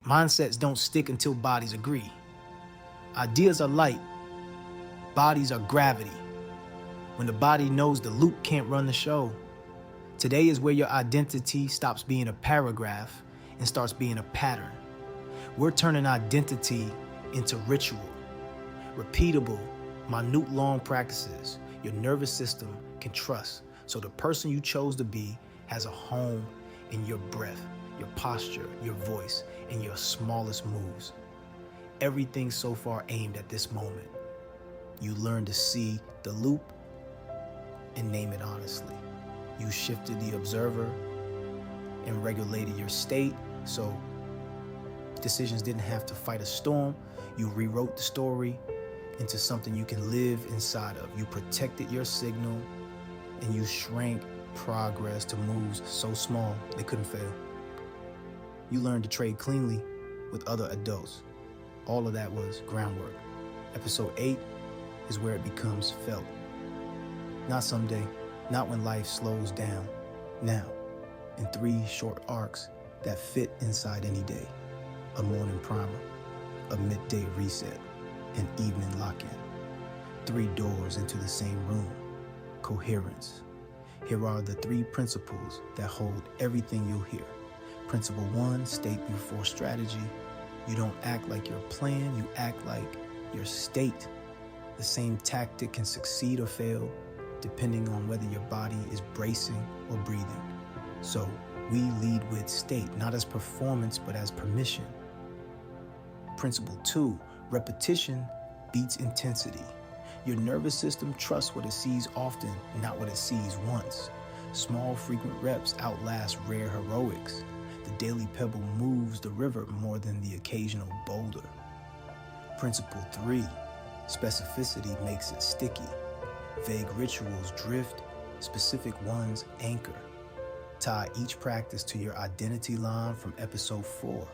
Mindsets don't stick until bodies agree. Ideas are light, bodies are gravity. When the body knows the loop can't run the show, today is where your identity stops being a paragraph and starts being a pattern. We're turning identity into ritual, repeatable, minute long practices your nervous system can trust, so the person you chose to be has a home in your breath, your posture, your voice, and your smallest moves. Everything so far aimed at this moment. You learn to see the loop and name it honestly. You shifted the observer and regulated your state, so decisions didn't have to fight a storm. You rewrote the story into something you can live inside of. You protected your signal and you shrank progress to moves so small they couldn't fail. You learned to trade cleanly with other adults. All of that was groundwork. Episode 8 is where it becomes felt. Not someday, not when life slows down. Now, in 3 short arcs that fit inside any day. A morning primer, a midday reset, an evening lock-in. 3 doors into the same room. Coherence. Here are the 3 principles that hold everything you'll hear. Principle 1, state before strategy. You don't act like your plan, you act like your state. The same tactic can succeed or fail, depending on whether your body is bracing or breathing. So we lead with state, not as performance, but as permission. Principle 2, repetition beats intensity. Your nervous system trusts what it sees often, not what it sees once. Small, frequent reps outlast rare heroics. The daily pebble moves the river more than the occasional boulder. Principle 3, specificity makes it sticky. Vague rituals drift, specific ones anchor. Tie each practice to your identity line from episode 4.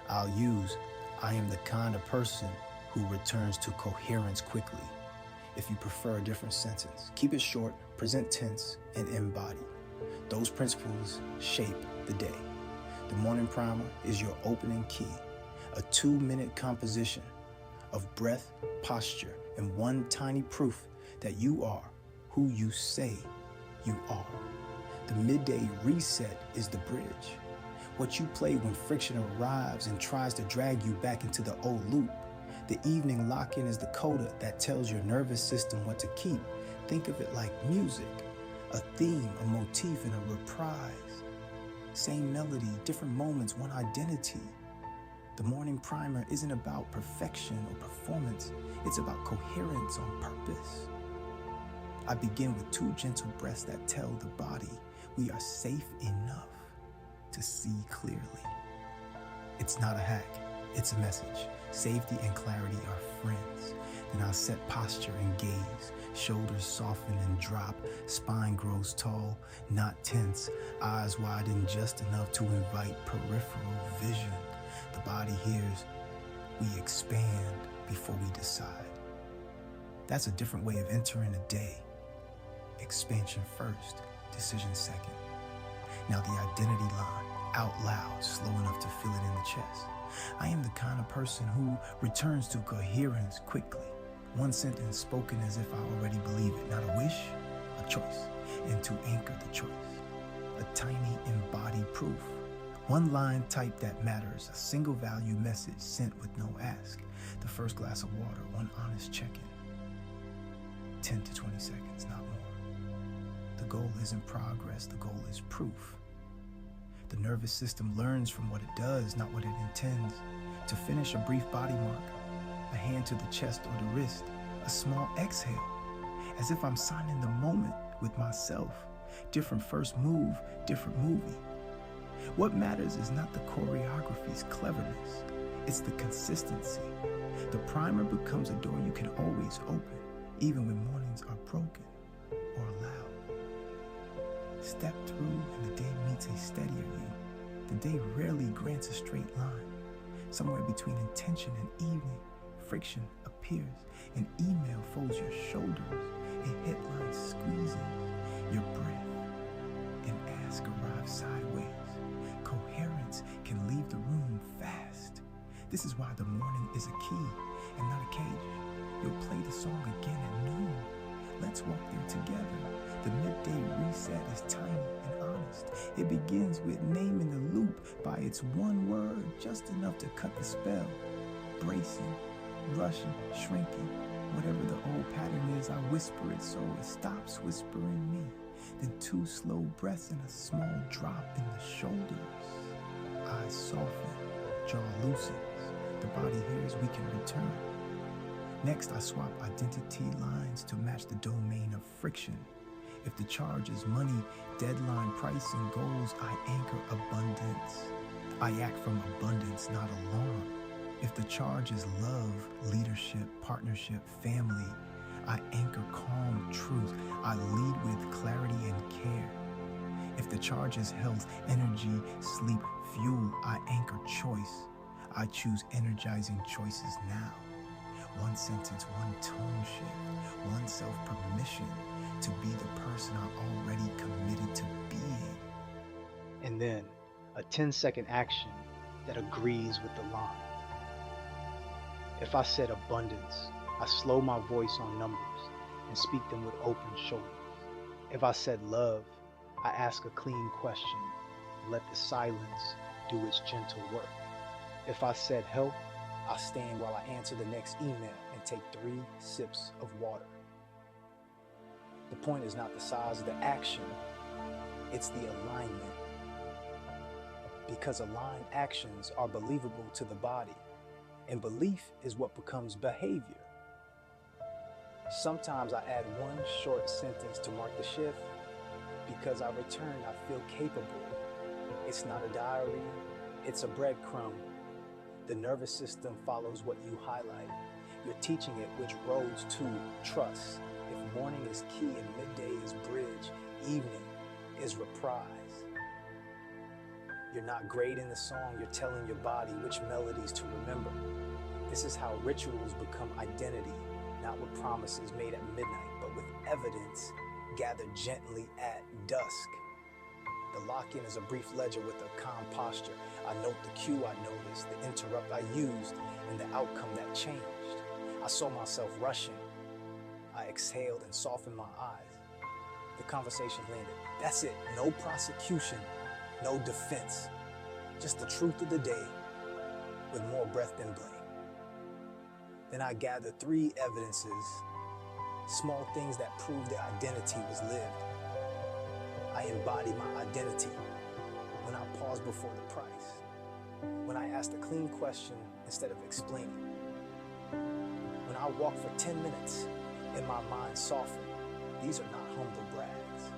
I'll use, I am the kind of person who returns to coherence quickly. If you prefer a different sentence, keep it short, present tense, and embody. Those principles shape the day. The morning primer is your opening key, a 2-minute composition of breath, posture, and one tiny proof that you are who you say you are. The midday reset is the bridge. What you play when friction arrives and tries to drag you back into the old loop. The evening lock-in is the coda that tells your nervous system what to keep. Think of it like music, a theme, a motif, and a reprise. Same melody, different moments, one identity. The morning primer isn't about perfection or performance. It's about coherence on purpose. I begin with 2 gentle breaths that tell the body we are safe enough to see clearly. It's not a hack, it's a message. Safety and clarity are friends. Then I'll set posture and gaze. Shoulders soften and drop. Spine grows tall, not tense. Eyes widen just enough to invite peripheral vision. The body hears, we expand before we decide. That's a different way of entering a day. Expansion first, decision second. Now the identity line, out loud, slow enough to feel it in the chest. I am the kind of person who returns to coherence quickly. One sentence spoken as if I already believe it. Not a wish, a choice. And to anchor the choice, a tiny embodied proof. One line typed that matters, a single value message sent with no ask. The first glass of water, one honest check-in. 10 to 20 seconds, not more. The goal isn't progress, the goal is proof. The nervous system learns from what it does, not what it intends. To finish, a brief body mark, a hand to the chest or the wrist, a small exhale, as if I'm signing the moment with myself. Different first move, different movie. What matters is not the choreography's cleverness, it's the consistency. The primer becomes a door you can always open, even when mornings are broken or loud. Step through and the day meets a steadier you. The day rarely grants a straight line. Somewhere between intention and evening, friction appears. An email folds your shoulders. A headline squeezes your breath. An ask arrives sideways. Coherence can leave the room fast. This is why the morning is a key and not a cage. You'll play the song again at noon. Let's walk there together. The midday reset is tiny and honest. It begins with naming the loop by its one word, just enough to cut the spell. Bracing, rushing, shrinking. Whatever the old pattern is, I whisper it so it stops whispering me. Then 2 slow breaths and a small drop in the shoulders. Eyes soften, jaw loosens. The body hears we can return. Next, I swap identity lines to match the domain of friction. If the charge is money, deadline, price, and goals, I anchor abundance. I act from abundance, not alarm. If the charge is love, leadership, partnership, family, I anchor calm truth. I lead with clarity and care. If the charge is health, energy, sleep, fuel, I anchor choice. I choose energizing choices now. One sentence, one tone shift, one self-permission to be the person I'm already committed to being. And then a 10-second action that agrees with the line. If I said abundance, I slow my voice on numbers and speak them with open shoulders. If I said love, I ask a clean question and let the silence do its gentle work. If I said health, I stand while I answer the next email and take 3 sips of water. The point is not the size of the action, it's the alignment. Because aligned actions are believable to the body, and belief is what becomes behavior. Sometimes I add one short sentence to mark the shift. Because I return, I feel capable. It's not a diary, it's a breadcrumb. The nervous system follows what you highlight. You're teaching it which roads to trust. If morning is key and midday is bridge, evening is reprise. You're not grading the song, you're telling your body which melodies to remember. This is how rituals become identity, not with promises made at midnight, but with evidence gathered gently at dusk. The lock-in is a brief ledger with a calm posture. I note the cue I noticed, the interrupt I used, and the outcome that changed. I saw myself rushing. I exhaled and softened my eyes. The conversation landed. That's it. No prosecution, no defense. Just the truth of the day with more breath than blame. Then I gathered 3 evidences, small things that prove their identity was lived. I embody my identity when I pause before the price, when I asked a clean question instead of explaining, when I walk for 10 minutes and my mind softened. These are not humble brags.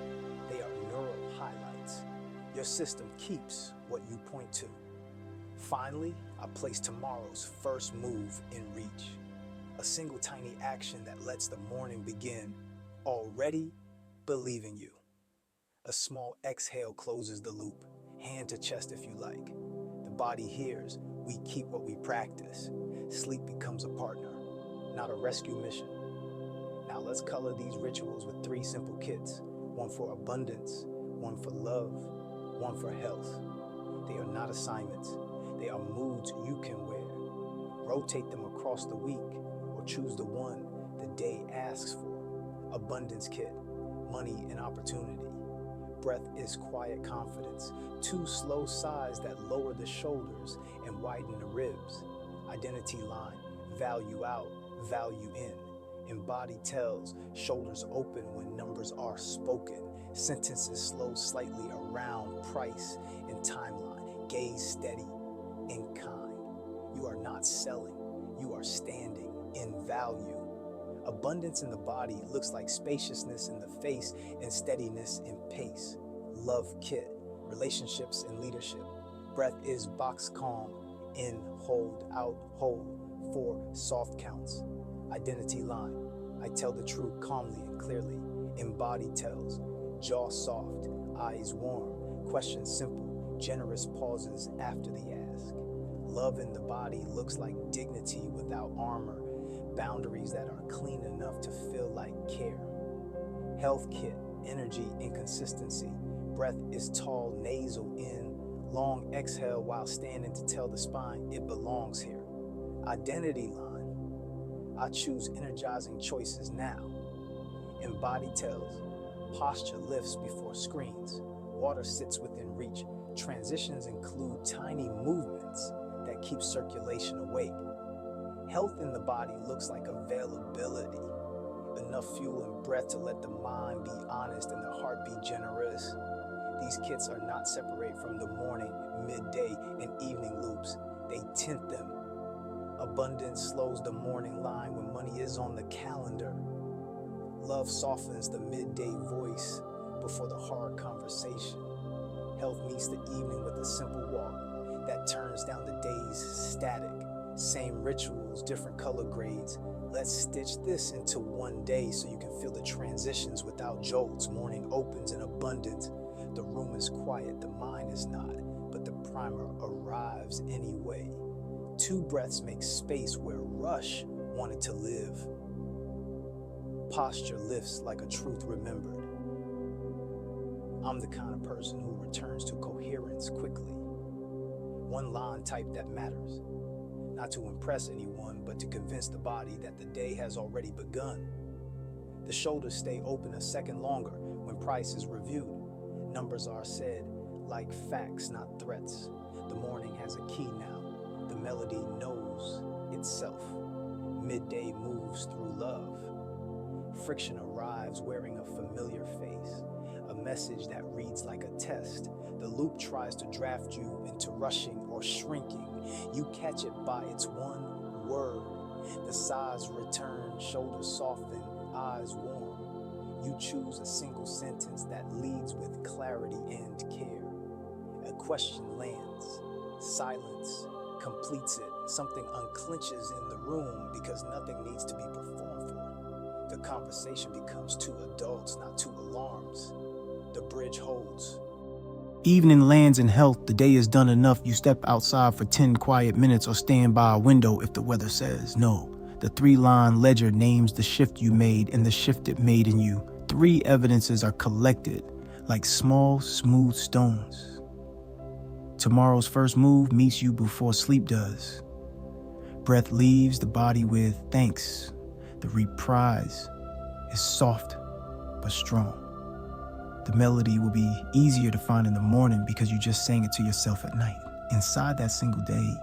They are neural highlights. Your system keeps what you point to. Finally, I place tomorrow's first move in reach. A single tiny action that lets the morning begin, already believing you. A small exhale closes the loop, hand to chest if you like. The body hears, we keep what we practice. Sleep becomes a partner, not a rescue mission. Now let's color these rituals with 3 simple kits. One for abundance, one for love, one for health. They are not assignments, they are moods you can wear. Rotate them across the week, or choose the one the day asks for. Abundance kit, money and opportunity. Breath is quiet confidence. 2 slow sighs that lower the shoulders and widen the ribs. Identity line, value out, value in. Embody tells, shoulders open when numbers are spoken. Sentences slow slightly around price and timeline. Gaze steady and kind. You are not selling, you are standing in value. Abundance in the body looks like spaciousness in the face and steadiness in pace. Love kit, relationships and leadership. Breath is box calm, in, hold, out, hold, 4 soft counts. Identity line, I tell the truth calmly and clearly. Embody tells, jaw soft, eyes warm, question simple, generous pauses after the ask. Love in the body looks like dignity without armor, boundaries that are clean enough to feel like care. Health kit, energy and consistency. Breath is tall, nasal in, long exhale while standing to tell the spine it belongs here. Identity line. I choose energizing choices now. Embody tells. Posture lifts before screens. Water sits within reach. Transitions include tiny movements that keep circulation awake. Health in the body looks like availability. Enough fuel and breath to let the mind be honest and the heart be generous. These kits are not separate from the morning, midday, and evening loops. They tint them. Abundance slows the morning line when money is on the calendar. Love softens the midday voice before the hard conversation. Health meets the evening with a simple walk that turns down the day's static. Same rituals, different color grades. Let's stitch this into one day so you can feel the transitions without jolts. Morning opens in abundance. The room is quiet, the mind is not, but the primer arrives anyway. 2 breaths make space where rush wanted to live. Posture lifts like a truth remembered. I'm the kind of person who returns to coherence quickly. One line type that matters. Not to impress anyone, but to convince the body that the day has already begun. The shoulders stay open a second longer when price is reviewed. Numbers are said like facts, not threats. The morning has a key now. The melody knows itself. Midday moves through love. Friction arrives wearing a familiar face. A message that reads like a test. The loop tries to draft you into rushing or shrinking. You catch it by its one word. The sighs return, shoulders soften, eyes warm. You choose a single sentence that leads with clarity and care. A question lands. Silence completes it. Something unclenches in the room because nothing needs to be performed for. The conversation becomes 2 adults, not 2 alarms. The bridge holds. Evening lands in health. The day is done enough. You step outside for 10 quiet minutes or stand by a window if the weather says no. The 3-line ledger names the shift you made and the shift it made in you. 3 evidences are collected like small, smooth stones. Tomorrow's first move meets you before sleep does. Breath leaves the body with thanks. The reprise is soft but strong. The melody will be easier to find in the morning because you just sang it to yourself at night. Inside that single day,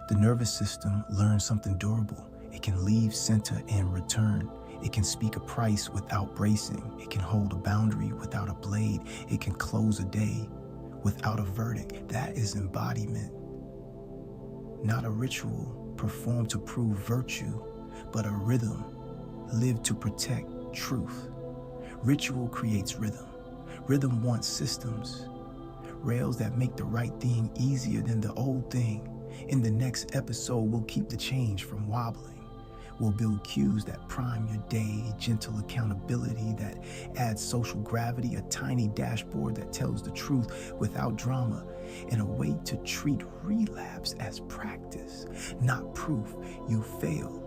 the nervous system learns something durable. It can leave center and return. It can speak a price without bracing. It can hold a boundary without a blade. It can close a day without a verdict. That is embodiment. Not a ritual performed to prove virtue, but a rhythm lived to protect truth. Ritual creates rhythm. Rhythm wants systems. Rails that make the right thing easier than the old thing. In the next episode, we'll keep the change from wobbling. We'll build cues that prime your day, gentle accountability that adds social gravity, a tiny dashboard that tells the truth without drama, and a way to treat relapse as practice, not proof you failed.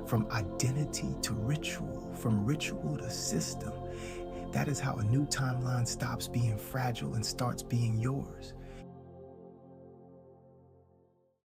From identity to ritual, from ritual to system. That is how a new timeline stops being fragile and starts being yours.